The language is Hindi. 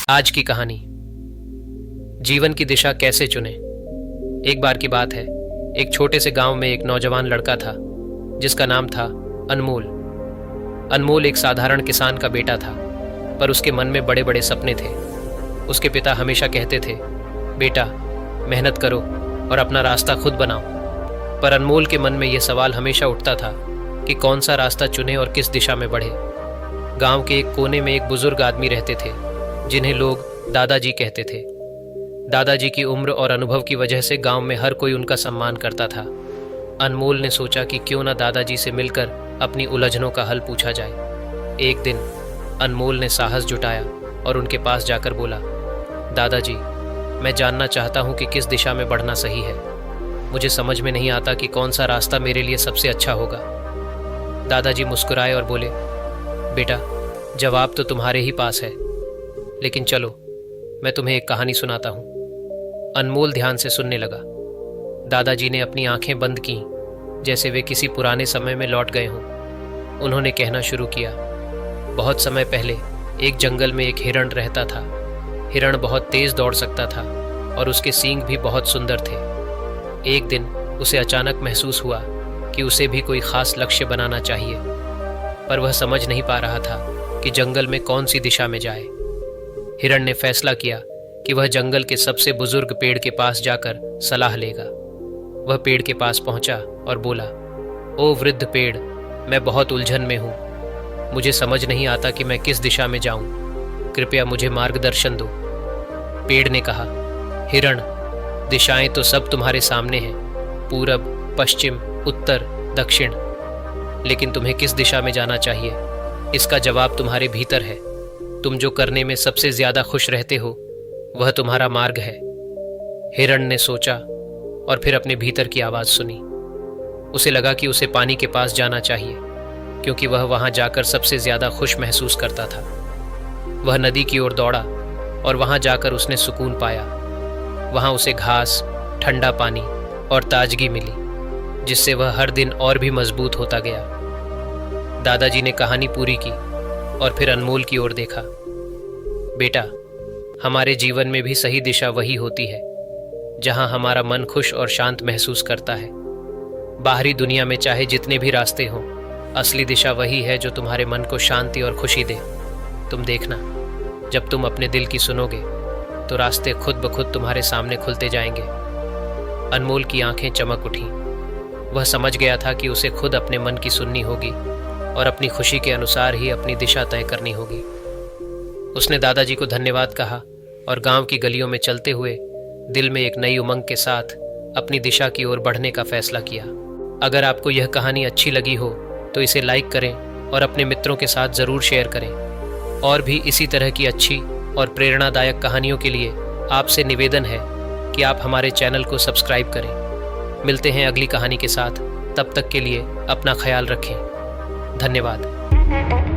आज की कहानी, जीवन की दिशा कैसे चुने। एक बार की बात है, एक छोटे से गांव में एक नौजवान लड़का था जिसका नाम था अनमोल। अनमोल एक साधारण किसान का बेटा था, पर उसके मन में बड़े बड़े सपने थे। उसके पिता हमेशा कहते थे, बेटा मेहनत करो और अपना रास्ता खुद बनाओ। पर अनमोल के मन में यह सवाल हमेशा उठता था कि कौन सा रास्ता चुने और किस दिशा में बढ़े। गांव के एक कोने में एक बुजुर्ग आदमी रहते थे जिन्हें लोग दादाजी कहते थे। दादाजी की उम्र और अनुभव की वजह से गांव में हर कोई उनका सम्मान करता था। अनमोल ने सोचा कि क्यों न दादाजी से मिलकर अपनी उलझनों का हल पूछा जाए। एक दिन अनमोल ने साहस जुटाया और उनके पास जाकर बोला, दादाजी मैं जानना चाहता हूं कि किस दिशा में बढ़ना सही है। मुझे समझ में नहीं आता कि कौन सा रास्ता मेरे लिए सबसे अच्छा होगा। दादाजी मुस्कुराए और बोले, बेटा जवाब तो तुम्हारे ही पास है, लेकिन चलो मैं तुम्हें एक कहानी सुनाता हूं। अनमोल ध्यान से सुनने लगा। दादाजी ने अपनी आंखें बंद की जैसे वे किसी पुराने समय में लौट गए हों। उन्होंने कहना शुरू किया, बहुत समय पहले एक जंगल में एक हिरण रहता था। हिरण बहुत तेज दौड़ सकता था और उसके सींग भी बहुत सुंदर थे। एक दिन उसे अचानक महसूस हुआ कि उसे भी कोई खास लक्ष्य बनाना चाहिए, पर वह समझ नहीं पा रहा था कि जंगल में कौन सी दिशा में जाए। हिरण ने फैसला किया कि वह जंगल के सबसे बुजुर्ग पेड़ के पास जाकर सलाह लेगा। वह पेड़ के पास पहुंचा और बोला, ओ वृद्ध पेड़, मैं बहुत उलझन में हूं। मुझे समझ नहीं आता कि मैं किस दिशा में जाऊं। कृपया मुझे मार्गदर्शन दो। पेड़ ने कहा, हिरण, दिशाएं तो सब तुम्हारे सामने हैं, पूरब, पश्चिम, उत्तर, दक्षिण, लेकिन तुम्हें किस दिशा में जाना चाहिए इसका जवाब तुम्हारे भीतर है। तुम जो करने में सबसे ज्यादा खुश रहते हो वह तुम्हारा मार्ग है। हिरण ने सोचा और फिर अपने भीतर की आवाज सुनी। उसे लगा कि उसे पानी के पास जाना चाहिए, क्योंकि वह वहां जाकर सबसे ज्यादा खुश महसूस करता था। वह नदी की ओर दौड़ा और वहां जाकर उसने सुकून पाया। वहां उसे घास, ठंडा पानी और ताजगी मिली, जिससे वह हर दिन और भी मजबूत होता गया। दादाजी ने कहानी पूरी की और फिर अनमोल की ओर देखा। बेटा, हमारे जीवन में भी सही दिशा वही होती है जहां हमारा मन खुश और शांत महसूस करता है। बाहरी दुनिया में चाहे जितने भी रास्ते हों, असली दिशा वही है जो तुम्हारे मन को शांति और खुशी दे। तुम देखना, जब तुम अपने दिल की सुनोगे तो रास्ते खुद ब खुद तुम्हारे सामने खुलते जाएंगे। अनमोल की आंखें चमक उठीं। वह समझ गया था कि उसे खुद अपने मन की सुननी होगी और अपनी खुशी के अनुसार ही अपनी दिशा तय करनी होगी। उसने दादाजी को धन्यवाद कहा और गांव की गलियों में चलते हुए दिल में एक नई उमंग के साथ अपनी दिशा की ओर बढ़ने का फैसला किया। अगर आपको यह कहानी अच्छी लगी हो तो इसे लाइक करें और अपने मित्रों के साथ ज़रूर शेयर करें। और भी इसी तरह की अच्छी और प्रेरणादायक कहानियों के लिए आपसे निवेदन है कि आप हमारे चैनल को सब्सक्राइब करें। मिलते हैं अगली कहानी के साथ, तब तक के लिए अपना ख्याल रखें। धन्यवाद।